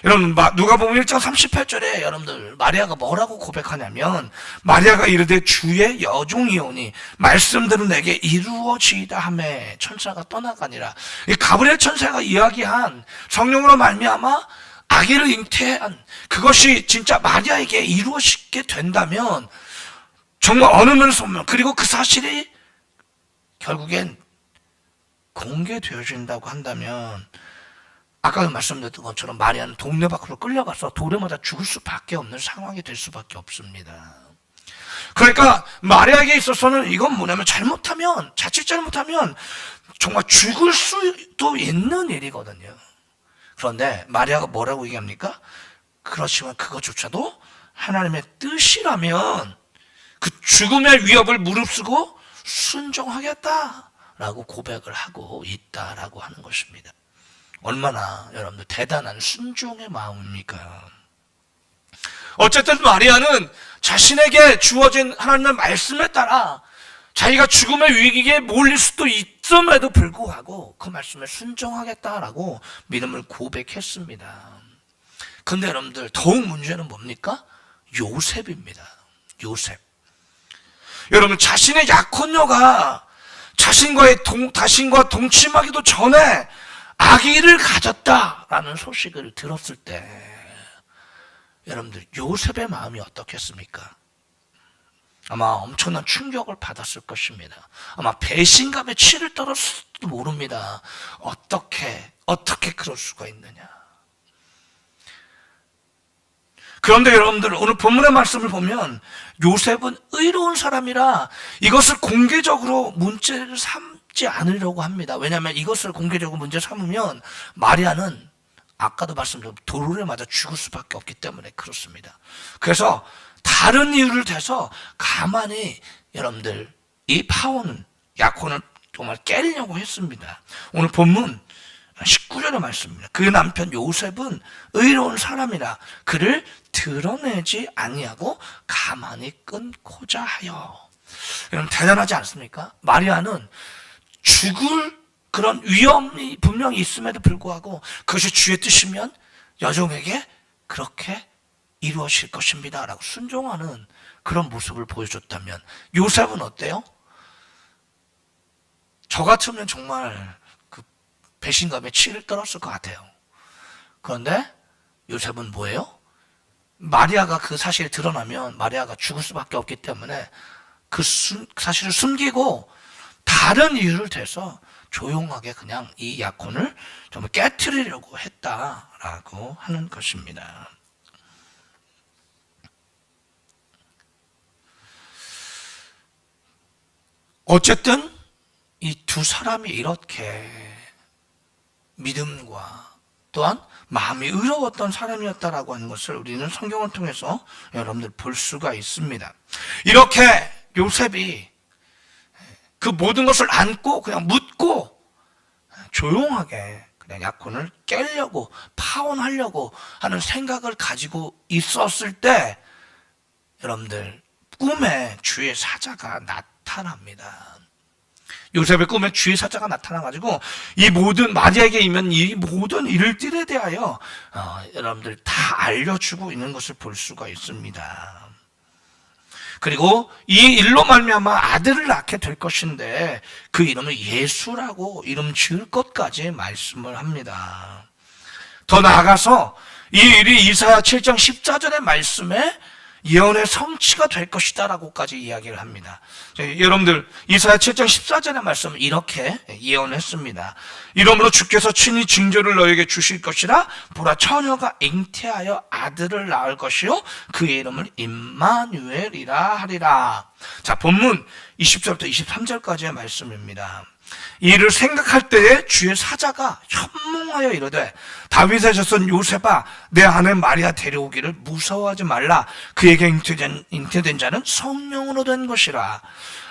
여러분 누가복음 1장 38절에 여러분들 마리아가 뭐라고 고백하냐면, 마리아가 이르되 주의 여종이오니 말씀대로 내게 이루어지이다 하매 천사가 떠나가니라. 이 가브리엘 천사가 이야기한 성령으로 말미암아 아기를 잉태한 그것이 진짜 마리아에게 이루어지게 된다면, 정말 어느 면에서 보면, 그리고 그 사실이 결국엔 공개되어진다고 한다면, 아까 말씀드렸던 것처럼 마리아는 동네 밖으로 끌려가서 돌에 맞아 죽을 수밖에 없는 상황이 될 수밖에 없습니다. 그러니까 마리아에게 있어서는 이건 뭐냐면, 자칫 잘못하면 정말 죽을 수도 있는 일이거든요. 그런데 마리아가 뭐라고 얘기합니까? 그렇지만 그것조차도 하나님의 뜻이라면 그 죽음의 위협을 무릅쓰고 순종하겠다라고 고백을 하고 있다라고 하는 것입니다. 얼마나 여러분들 대단한 순종의 마음입니까? 어쨌든 마리아는 자신에게 주어진 하나님의 말씀에 따라 자기가 죽음의 위기에 몰릴 수도 있음에도 불구하고 그 말씀에 순종하겠다라고 믿음을 고백했습니다. 근데 여러분들 더욱 문제는 뭡니까? 요셉입니다. 요셉. 여러분, 자신의 약혼녀가 자신과 동침하기도 전에 아기를 가졌다라는 소식을 들었을 때 여러분들 요셉의 마음이 어떻겠습니까? 아마 엄청난 충격을 받았을 것입니다. 아마 배신감에 치를 떨었을지도 모릅니다. 어떻게 그럴 수가 있느냐. 그런데 여러분들 오늘 본문의 말씀을 보면 요셉은 의로운 사람이라 이것을 공개적으로 문제를 삼지 않으려고 합니다. 왜냐하면 이것을 공개적으로 문제 삼으면 마리아는 아까도 말씀드린 돌에 맞아 죽을 수밖에 없기 때문에 그렇습니다. 그래서 다른 이유를 대서 가만히 여러분들 이 파혼 약혼을 정말 깨려고 했습니다. 오늘 본문 19절의 말씀입니다. 그 남편 요셉은 의로운 사람이라 그를 드러내지 아니하고 가만히 끊고자 하여. 여러분 대단하지 않습니까? 마리아는 죽을 그런 위험이 분명히 있음에도 불구하고 그것이 주의 뜻이면 여종에게 그렇게 이루어질 것입니다 라고 순종하는 그런 모습을 보여줬다면, 요셉은 어때요? 저 같으면 정말 그 배신감에 치를 떨었을 것 같아요. 그런데 요셉은 뭐예요? 마리아가 그 사실이 드러나면 마리아가 죽을 수밖에 없기 때문에 그 사실을 숨기고 다른 이유를 대서 조용하게 그냥 이 약혼을 정말 깨트리려고 했다라고 하는 것입니다. 어쨌든 이 두 사람이 이렇게 믿음과 또한 마음이 의로웠던 사람이었다라고 하는 것을 우리는 성경을 통해서 여러분들 볼 수가 있습니다. 이렇게 요셉이 그 모든 것을 안고 그냥 묻고 조용하게 그냥 약혼을 깨려고 파혼하려고 하는 생각을 가지고 있었을 때 여러분들 꿈에 주의 사자가 나타납니다. 요셉의 꿈에 주의 사자가 나타나가지고 이 모든 마리아에게 있는 이 모든 일들에 대하여 여러분들 다 알려주고 있는 것을 볼 수가 있습니다. 그리고 이 일로 말미암아 아들을 낳게 될 것인데 그 이름을 예수라고 이름 지을 것까지 말씀을 합니다. 더 나아가서 이 일이 이사야 7장 14절의 말씀에 예언의 성취가 될 것이다 라고까지 이야기를 합니다. 여러분들 이사야 7장 14절의 말씀은 이렇게 예언했습니다. 이러므로 주께서 친히 징조를 너에게 주실 것이라. 보라, 처녀가 잉태하여 아들을 낳을 것이요 그의 이름을 임마누엘이라 하리라. 자, 본문 20절부터 23절까지의 말씀입니다. 이를 생각할 때에 주의 사자가 현몽하여 이르되 다윗의 자손 요셉아 내 아내 마리아 데려오기를 무서워하지 말라. 그에게 잉태된 자는 성령으로 된 것이라.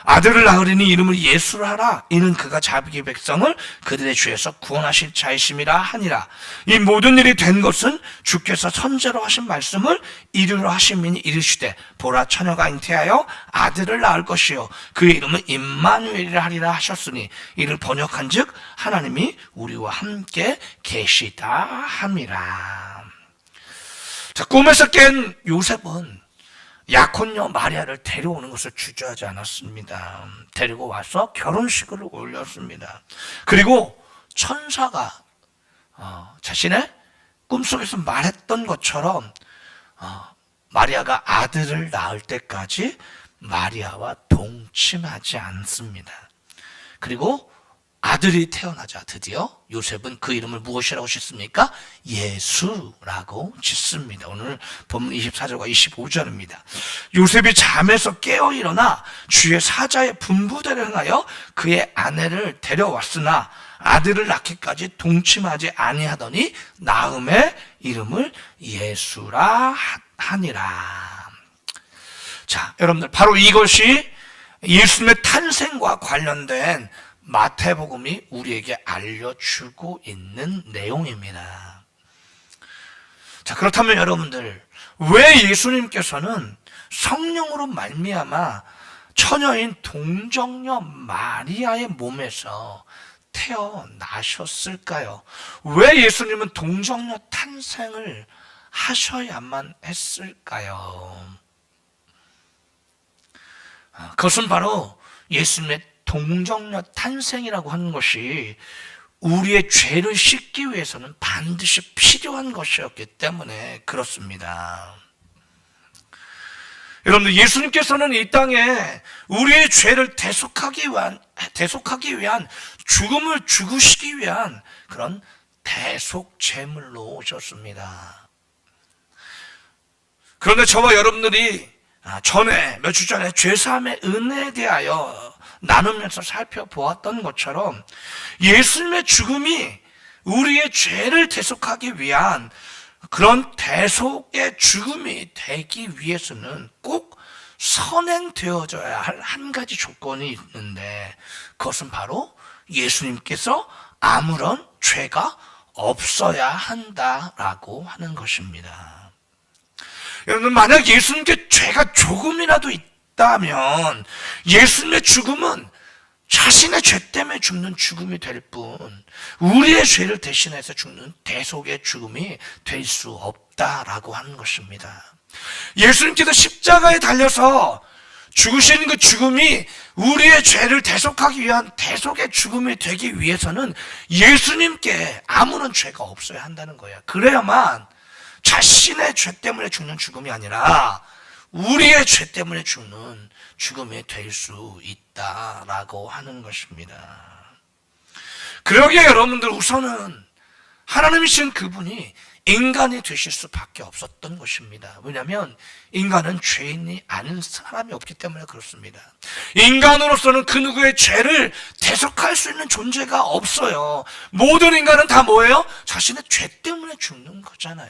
아들을 낳으리니 이름을 예수를 하라. 이는 그가 자기 백성을 그들의 죄에서 구원하실 자이심이라 하니라. 이 모든 일이 된 것은 주께서 선제로 하신 말씀을 이루려 하심이니 이르시되 보라 처녀가 잉태하여 아들을 낳을 것이요 그의 이름은 임마누엘이라 하리라 하셨으니 이를 번역한즉 하나님이 우리와 함께 계시다 함이라. 자, 꿈에서 깬 요셉은 약혼녀 마리아를 데려오는 것을 주저하지 않았습니다. 데리고 와서 결혼식을 올렸습니다. 그리고 천사가 자신의 꿈속에서 말했던 것처럼 마리아가 아들을 낳을 때까지 마리아와 동침하지 않습니다. 그리고 아들이 태어나자 드디어 요셉은 그 이름을 무엇이라고 짓습니까? 예수라고 짓습니다. 오늘 본문 24절과 25절입니다. 요셉이 잠에서 깨어 일어나 주의 사자의 분부대로 행하여 그의 아내를 데려왔으나 아들을 낳기까지 동침하지 아니하더니 나음의 이름을 예수라 하니라. 자, 여러분들 바로 이것이 예수님의 탄생과 관련된 마태복음이 우리에게 알려주고 있는 내용입니다. 자, 그렇다면 여러분들 왜 예수님께서는 성령으로 말미암아 처녀인 동정녀 마리아의 몸에서 태어나셨을까요? 왜 예수님은 동정녀 탄생을 하셔야만 했을까요? 그것은 바로 예수님의 동정녀 탄생이라고 하는 것이 우리의 죄를 씻기 위해서는 반드시 필요한 것이었기 때문에 그렇습니다. 여러분들 예수님께서는 이 땅에 우리의 죄를 대속하기 위한 죽음을 죽으시기 위한 그런 대속 제물로 오셨습니다. 그런데 저와 여러분들이 며칠 전에 죄사함의 은혜에 대하여 나누면서 살펴보았던 것처럼 예수님의 죽음이 우리의 죄를 대속하기 위한 그런 대속의 죽음이 되기 위해서는 꼭 선행되어져야 할 한 가지 조건이 있는데 그것은 바로 예수님께서 아무런 죄가 없어야 한다라고 하는 것입니다. 여러분, 만약 예수님께 죄가 조금이라도 있다면 예수님의 죽음은 자신의 죄 때문에 죽는 죽음이 될 뿐 우리의 죄를 대신해서 죽는 대속의 죽음이 될 수 없다라고 하는 것입니다. 예수님께서 십자가에 달려서 죽으시는 그 죽음이 우리의 죄를 대속하기 위한 대속의 죽음이 되기 위해서는 예수님께 아무런 죄가 없어야 한다는 거예요. 그래야만 자신의 죄 때문에 죽는 죽음이 아니라 우리의 죄 때문에 죽는 죽음이 될 수 있다라고 하는 것입니다. 그러기에 여러분들 우선은 하나님이신 그분이 인간이 되실 수밖에 없었던 것입니다. 왜냐하면 인간은 죄인이 아닌 사람이 없기 때문에 그렇습니다. 인간으로서는 그 누구의 죄를 대속할 수 있는 존재가 없어요. 모든 인간은 다 뭐예요? 자신의 죄 때문에 죽는 거잖아요.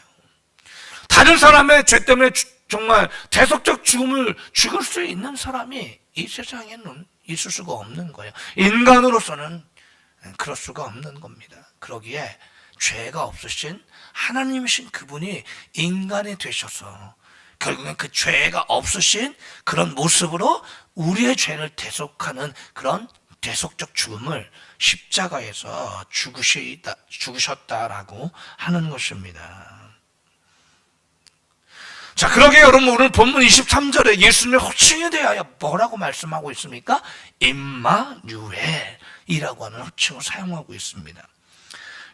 다른 사람의 죄 때문에 정말 대속적 죽음을 죽을 수 있는 사람이 이 세상에는 있을 수가 없는 거예요. 인간으로서는 그럴 수가 없는 겁니다. 그러기에 죄가 없으신 하나님이신 그분이 인간이 되셔서 결국엔 그 죄가 없으신 그런 모습으로 우리의 죄를 대속하는 그런 대속적 죽음을 십자가에서 죽으셨다라고 하는 것입니다. 자, 그러게 여러분 오늘 본문 23절에 예수님의 호칭에 대하여 뭐라고 말씀하고 있습니까? 임마누엘이라고 하는 호칭을 사용하고 있습니다.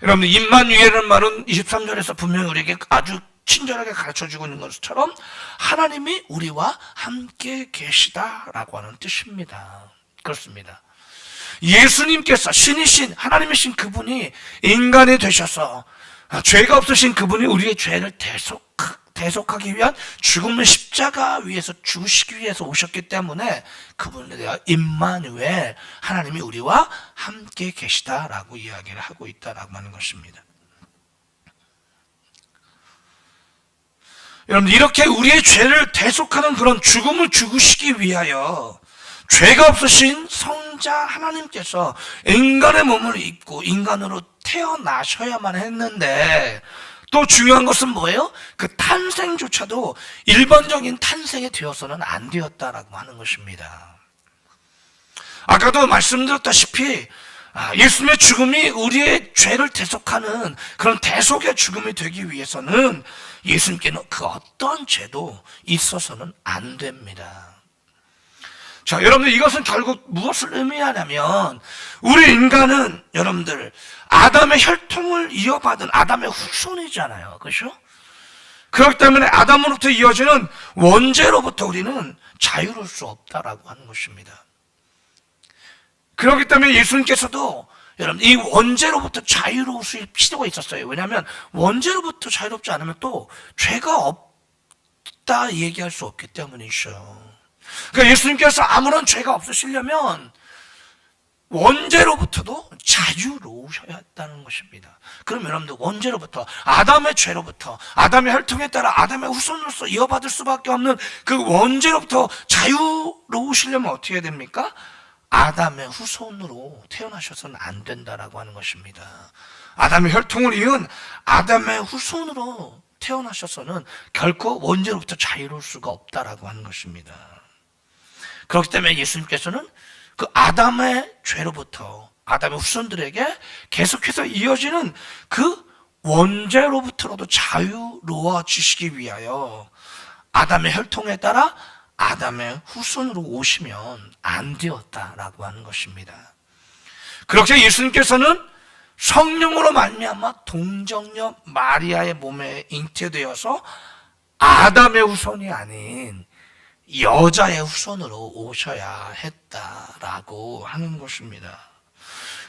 여러분 임마누엘이라는 말은 23절에서 분명히 우리에게 아주 친절하게 가르쳐주고 있는 것처럼 하나님이 우리와 함께 계시다라고 하는 뜻입니다. 그렇습니다. 예수님께서 신이신 하나님이신 그분이 인간이 되셔서 죄가 없으신 그분이 우리의 죄를 대속하기 위한 죽음의 십자가 위에서 죽으시기 위해서 오셨기 때문에 그분에 대한 임마누엘, 하나님이 우리와 함께 계시다라고 이야기를 하고 있다라고 하는 것입니다. 여러분, 이렇게 우리의 죄를 대속하는 그런 죽음을 죽으시기 위하여 죄가 없으신 성자 하나님께서 인간의 몸을 입고 인간으로 태어나셔야만 했는데, 또 중요한 것은 뭐예요? 그 탄생조차도 일반적인 탄생이 되어서는 안 되었다라고 하는 것입니다. 아까도 말씀드렸다시피 예수님의 죽음이 우리의 죄를 대속하는 그런 대속의 죽음이 되기 위해서는 예수님께는 그 어떤 죄도 있어서는 안 됩니다. 자, 여러분들, 이것은 결국 무엇을 의미하냐면, 우리 인간은 여러분들 아담의 혈통을 이어받은 아담의 후손이잖아요. 그렇죠? 그렇기 때문에 아담으로부터 이어지는 원죄로부터 우리는 자유로울 수 없다라고 하는 것입니다. 그렇기 때문에 예수님께서도 여러분, 이 원죄로부터 자유로우실 필요가 있었어요. 왜냐하면 원죄로부터 자유롭지 않으면 또 죄가 없다 얘기할 수 없기 때문이죠. 그러니까 예수님께서 아무런 죄가 없으시려면 원죄로부터도 자유로우셔야 했다는 것입니다. 그럼 여러분들, 원죄로부터, 아담의 죄로부터, 아담의 혈통에 따라 아담의 후손으로서 이어받을 수밖에 없는 그 원죄로부터 자유로우시려면 어떻게 해야 됩니까? 아담의 후손으로 태어나셔서는 안 된다라고 하는 것입니다. 아담의 혈통을 이은 아담의 후손으로 태어나셔서는 결코 원죄로부터 자유로울 수가 없다라고 하는 것입니다. 그렇기 때문에 예수님께서는 그 아담의 죄로부터 아담의 후손들에게 계속해서 이어지는 그 원죄로부터라도 자유로워지시기 위하여 아담의 혈통에 따라 아담의 후손으로 오시면 안 되었다라고 하는 것입니다. 그렇게 예수님께서는 성령으로 말미암아 동정녀 마리아의 몸에 잉태되어서 아담의 후손이 아닌 여자의 후손으로 오셔야 했다라고 하는 것입니다.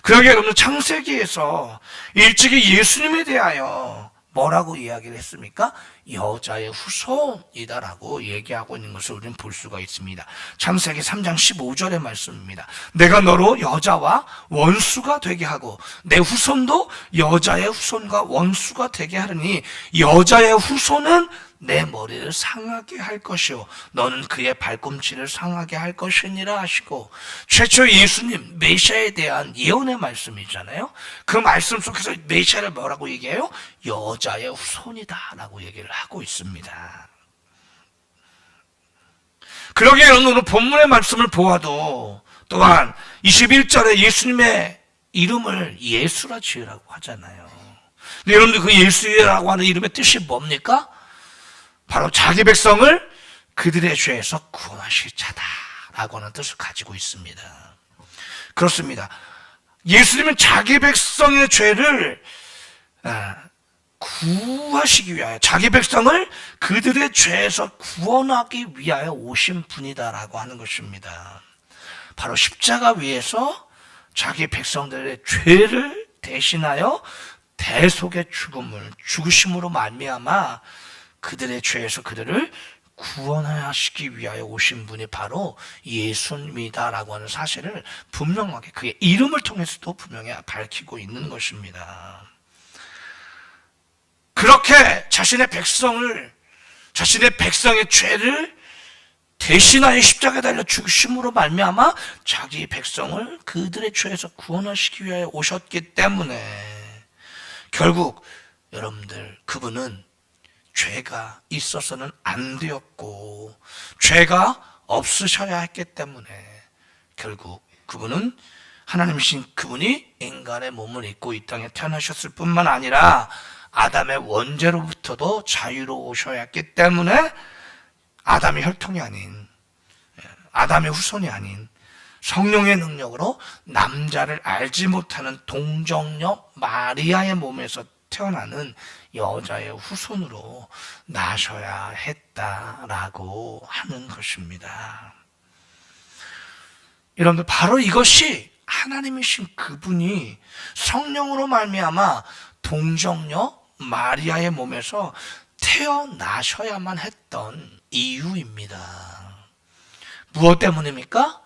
그러기에 여러분, 창세기에서 일찍이 예수님에 대하여 뭐라고 이야기를 했습니까? 여자의 후손이다라고 얘기하고 있는 것을 우리는 볼 수가 있습니다. 창세기 3장 15절의 말씀입니다. 내가 너로 여자와 원수가 되게 하고 내 후손도 여자의 후손과 원수가 되게 하리니 여자의 후손은 내 머리를 상하게 할 것이요 너는 그의 발꿈치를 상하게 할 것이니라 하시고, 최초 예수님 메시아에 대한 예언의 말씀이잖아요. 그 말씀 속에서 메시아를 뭐라고 얘기해요? 여자의 후손이다 라고 얘기를 하고 있습니다. 그러기에 오늘 본문의 말씀을 보아도 또한 21절에 예수님의 이름을 예수라 지으라고 하잖아요. 근데 여러분들, 그 예수라고 하는 이름의 뜻이 뭡니까? 바로 자기 백성을 그들의 죄에서 구원하실 자다라고 하는 뜻을 가지고 있습니다. 그렇습니다. 예수님은 자기 백성의 죄를 구하시기 위하여, 자기 백성을 그들의 죄에서 구원하기 위하여 오신 분이다라고 하는 것입니다. 바로 십자가 위에서 자기 백성들의 죄를 대신하여 대속의 죽음을 죽으심으로 말미암아 그들의 죄에서 그들을 구원하시기 위하여 오신 분이 바로 예수님이다라고 하는 사실을 분명하게 그의 이름을 통해서도 분명히 밝히고 있는 것입니다. 그렇게 자신의 백성의 죄를 대신하여 십자가에 달려 죽으심으로 말미암아 자기 백성을 그들의 죄에서 구원하시기 위하여 오셨기 때문에 결국 여러분들, 그분은 죄가 있어서는 안 되었고 죄가 없으셔야 했기 때문에 결국 그분은, 하나님이신 그분이 인간의 몸을 입고 이 땅에 태어나셨을 뿐만 아니라 아담의 원죄로부터도 자유로우셔야 했기 때문에 아담의 혈통이 아닌, 아담의 후손이 아닌 성령의 능력으로 남자를 알지 못하는 동정녀 마리아의 몸에서 태어나는 여자의 후손으로 나셔야 했다라고 하는 것입니다. 여러분들, 바로 이것이 하나님이신 그분이 성령으로 말미암아 동정녀 마리아의 몸에서 태어나셔야만 했던 이유입니다. 무엇 때문입니까?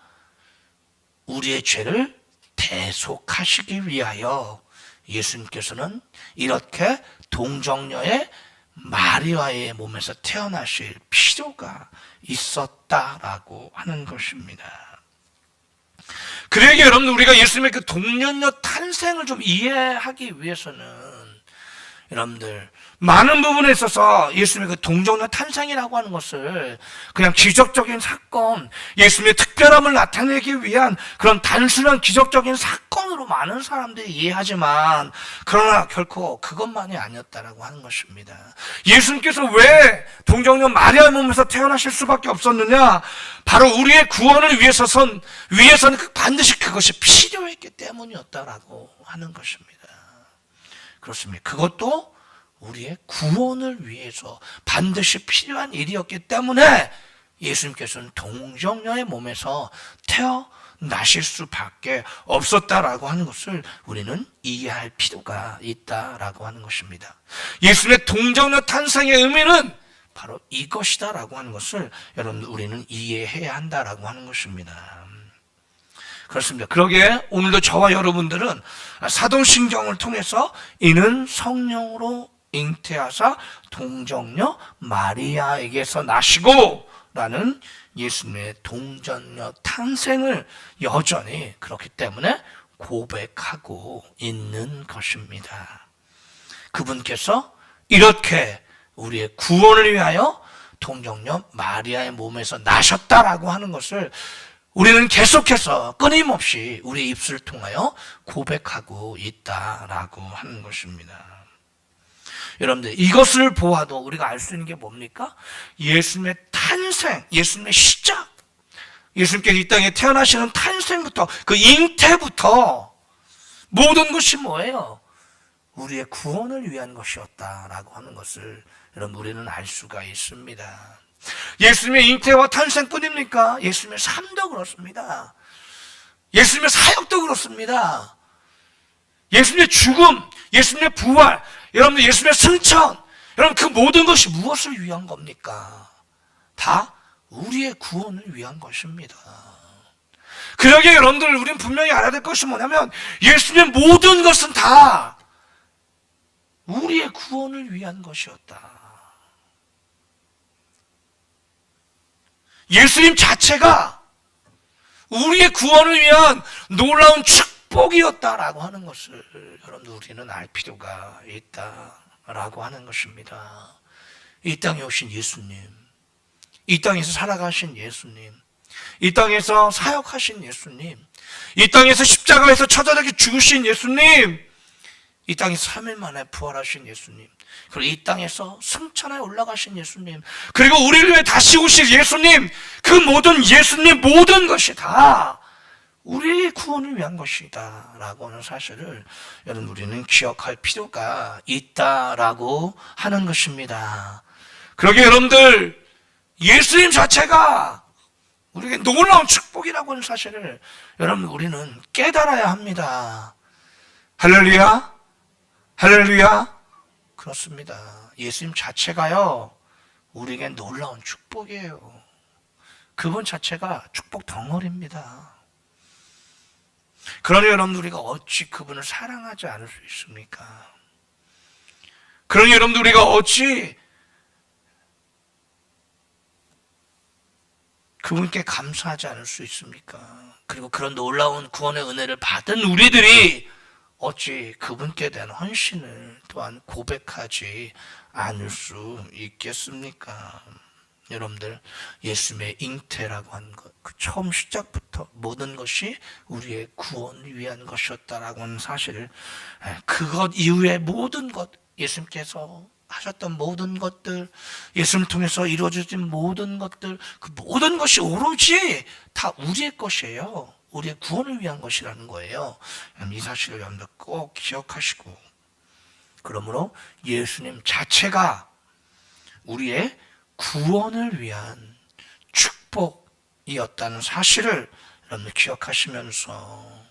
우리의 죄를 대속하시기 위하여 예수님께서는 이렇게 동정녀의 마리아의 몸에서 태어나실 필요가 있었다라고 하는 것입니다. 그러기에 여러분, 우리가 예수님의 그 동정녀 탄생을 좀 이해하기 위해서는 여러분들 많은 부분에 있어서 예수님의 그 동정녀 탄생이라고 하는 것을 그냥 기적적인 사건, 예수님의 특별함을 나타내기 위한 그런 단순한 기적적인 사건으로 많은 사람들이 이해하지만, 그러나 결코 그것만이 아니었다라고 하는 것입니다. 예수님께서 왜 동정녀 마리아의 몸에서 태어나실 수밖에 없었느냐? 바로 우리의 구원을 위해서는 반드시 그것이 필요했기 때문이었다라고 하는 것입니다. 그렇습니다. 그것도 우리의 구원을 위해서 반드시 필요한 일이었기 때문에 예수님께서는 동정녀의 몸에서 태어나실 수밖에 없었다라고 하는 것을 우리는 이해할 필요가 있다라고 하는 것입니다. 예수님의 동정녀 탄생의 의미는 바로 이것이다라고 하는 것을 여러분, 우리는 이해해야 한다라고 하는 것입니다. 그렇습니다. 그러기에 오늘도 저와 여러분들은 사도신경을 통해서 이는 성령으로 잉태하사 동정녀 마리아에게서 나시고 라는 예수님의 동정녀 탄생을 여전히 그렇기 때문에 고백하고 있는 것입니다. 그분께서 이렇게 우리의 구원을 위하여 동정녀 마리아의 몸에서 나셨다라고 하는 것을 우리는 계속해서 끊임없이 우리의 입술을 통하여 고백하고 있다라고 하는 것입니다. 여러분들, 이것을 보아도 우리가 알 수 있는 게 뭡니까? 예수님의 탄생, 예수님의 시작, 예수님께서 이 땅에 태어나시는 탄생부터, 그 잉태부터 모든 것이 뭐예요? 우리의 구원을 위한 것이었다라고 하는 것을 여러분, 우리는 알 수가 있습니다. 예수님의 잉태와 탄생뿐입니까? 예수님의 삶도 그렇습니다. 예수님의 사역도 그렇습니다. 예수님의 죽음, 예수님의 부활, 여러분들 예수님의 승천, 여러분 그 모든 것이 무엇을 위한 겁니까? 다 우리의 구원을 위한 것입니다. 그러기에 여러분들, 우리는 분명히 알아야 될 것이 뭐냐면 예수님의 모든 것은 다 우리의 구원을 위한 것이었다. 예수님 자체가 우리의 구원을 위한 놀라운 축복이었다라고 하는 것을 여러분들, 우리는 알 필요가 있다라고 하는 것입니다. 이 땅에 오신 예수님, 이 땅에서 살아가신 예수님, 이 땅에서 사역하신 예수님, 이 땅에서 십자가에서 처절하게 죽으신 예수님, 이 땅에서 3일 만에 부활하신 예수님, 그리고 이 땅에서 승천에 올라가신 예수님, 그리고 우리를 위해 다시 오실 예수님, 그 모든 예수님 모든 것이 다 우리의 구원을 위한 것이다 라고 하는 사실을 여러분, 우리는 기억할 필요가 있다라고 하는 것입니다. 그러기에 여러분들, 예수님 자체가 우리에게 놀라운 축복이라고 하는 사실을 여러분, 우리는 깨달아야 합니다. 할렐루야, 할렐루야. 그렇습니다. 예수님 자체가요, 우리에게 놀라운 축복이에요. 그분 자체가 축복 덩어리입니다. 그러니 여러분, 우리가 어찌 그분을 사랑하지 않을 수 있습니까? 그러니 여러분, 우리가 어찌 그분께 감사하지 않을 수 있습니까? 그리고 그런 놀라운 구원의 은혜를 받은 우리들이 어찌 그분께 대한 헌신을 또한 고백하지 않을 수 있겠습니까? 여러분들, 예수님의 잉태라고 하는 것, 그 처음 시작부터 모든 것이 우리의 구원을 위한 것이었다라고 하는 사실을, 그것 이후에 모든 것, 예수님께서 하셨던 모든 것들, 예수님을 통해서 이루어진 모든 것들, 그 모든 것이 오로지 다 우리의 것이에요. 우리의 구원을 위한 것이라는 거예요. 이 사실을 여러분들 꼭 기억하시고, 그러므로 예수님 자체가 우리의 구원을 위한 축복이었다는 사실을 여러분들 기억하시면서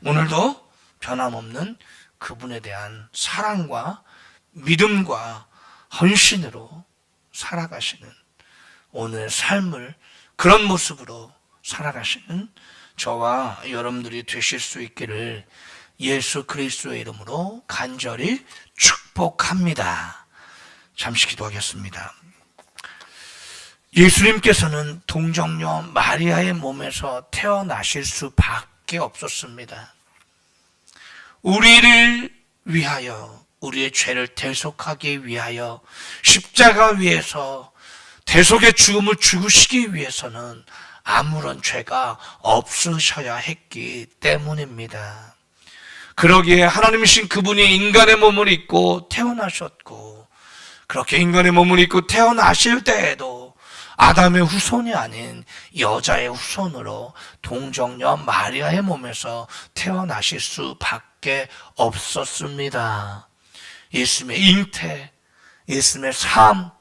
오늘도 변함없는 그분에 대한 사랑과 믿음과 헌신으로 살아가시는 오늘 삶을 그런 모습으로 살아가시는 저와 여러분들이 되실 수 있기를 예수 그리스도의 이름으로 간절히 축복합니다. 잠시 기도하겠습니다. 예수님께서는 동정녀 마리아의 몸에서 태어나실 수밖에 없었습니다. 우리를 위하여, 우리의 죄를 대속하기 위하여 십자가 위에서 대속의 죽음을 죽으시기 위해서는 아무런 죄가 없으셔야 했기 때문입니다. 그러기에 하나님이신 그분이 인간의 몸을 입고 태어나셨고, 그렇게 인간의 몸을 입고 태어나실 때에도 아담의 후손이 아닌 여자의 후손으로 동정녀 마리아의 몸에서 태어나실 수밖에 없었습니다. 예수님의 잉태, 예수님의 삶,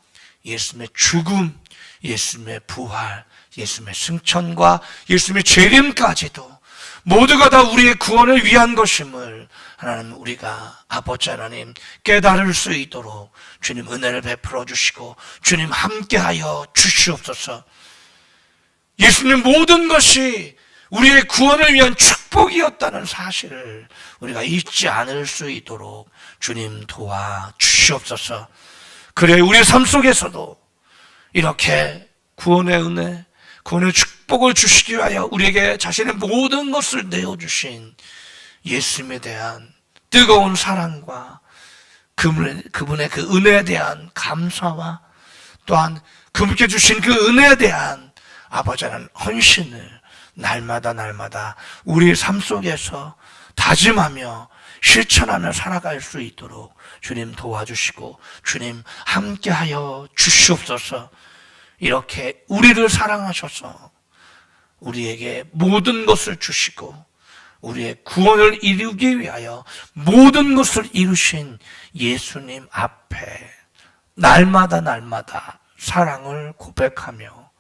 예수님의 죽음, 예수님의 부활, 예수님의 승천과 예수님의 재림까지도 모두가 다 우리의 구원을 위한 것임을 하나님, 우리가 아버지 하나님 깨달을 수 있도록 주님 은혜를 베풀어 주시고 주님 함께하여 주시옵소서. 예수님 모든 것이 우리의 구원을 위한 축복이었다는 사실을 우리가 잊지 않을 수 있도록 주님 도와 주시옵소서. 그래 우리의 삶 속에서도 이렇게 구원의 은혜, 구원의 축복을 주시기 위하여 우리에게 자신의 모든 것을 내어주신 예수님에 대한 뜨거운 사랑과 그분의 그 은혜에 대한 감사와 또한 그분께 주신 그 은혜에 대한 아버지 하나님 헌신을 날마다 우리의 삶 속에서 다짐하며 실천하며 살아갈 수 있도록 주님 도와주시고 주님 함께하여 주시옵소서. 이렇게 우리를 사랑하셔서 우리에게 모든 것을 주시고 우리의 구원을 이루기 위하여 모든 것을 이루신 예수님 앞에 날마다 사랑을 고백하며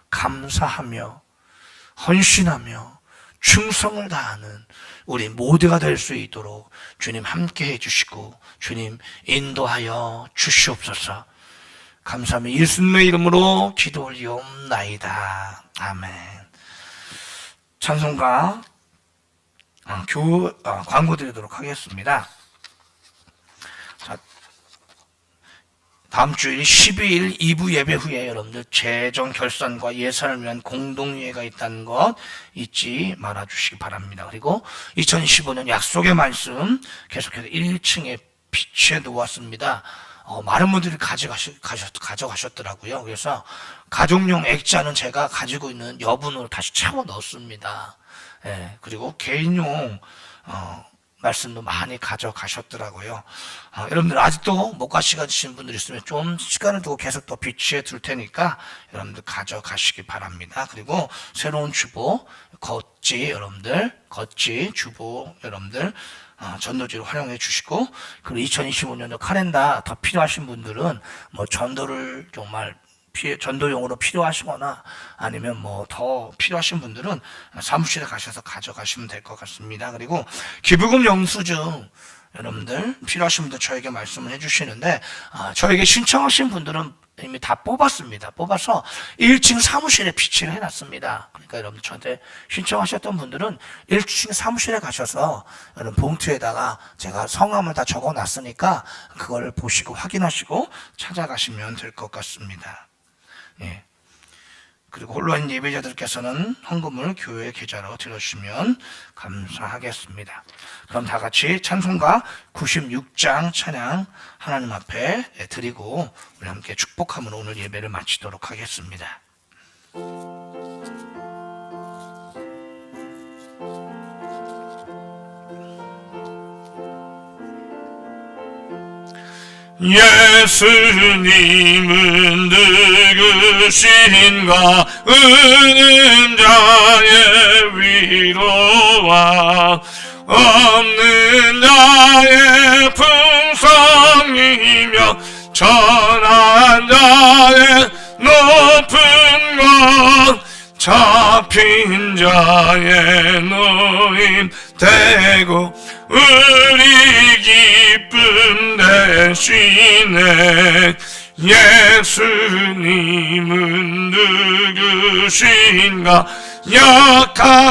감사하며 헌신하며 충성을 다하는 우리 모두가 될 수 있도록 주님 함께 해주시고 주님 인도하여 주시옵소서. 감사하며 예수님의 이름으로 기도 올리옵나이다. 아멘. 찬송가 광고 드리도록 하겠습니다. 자, 다음 주일 12일 2부 예배 후에 여러분들 재정 결산과 예산을 위한 공동회의가 있다는 것 잊지 말아주시기 바랍니다. 그리고 2015년 약속의 말씀 계속해서 1층에 비치해 놓았습니다. 많은 분들이 가져가셨더라고요. 그래서 가족용 액자는 제가 가지고 있는 여분으로 다시 채워 넣었습니다. 예, 그리고 개인용 말씀도 많이 가져가셨더라고요. 여러분들 아직도 못 가시신 분들 있으면 좀 시간을 두고 계속 더 비치해 둘 테니까 여러분들 가져가시기 바랍니다. 그리고 새로운 주보, 겉지 주보 여러분들 전도지로 활용해 주시고, 그리고 2025년도 카렌더 더 필요하신 분들은 뭐 전도를 정말 전도용으로 필요하시거나 아니면 뭐 더 필요하신 분들은 사무실에 가셔서 가져가시면 될 것 같습니다. 그리고 기부금 영수증 여러분들 필요하신 분들 저에게 말씀을 해주시는데 저에게 신청하신 분들은 이미 다 뽑았습니다. 뽑아서 1층 사무실에 비치를 해놨습니다. 그러니까 여러분 저한테 신청하셨던 분들은 1층 사무실에 가셔서 여러분 봉투에다가 제가 성함을 다 적어놨으니까 그걸 보시고 확인하시고 찾아가시면 될 것 같습니다. 예. 그리고 홀로 있는 예배자들께서는 헌금을 교회 계좌로 드려주시면 감사하겠습니다. 그럼 다 같이 찬송가 96장 찬양 하나님 앞에 드리고 우리 함께 축복함으로 오늘 예배를 마치도록 하겠습니다. 예수님은 누구신가 은은 자의 위로와 없는 자의 풍성이며 천한 자의 높은 것 잡힌 자의 노임 되고 우리 기쁨 되고 계시네. 예수님은 누구신가? 약한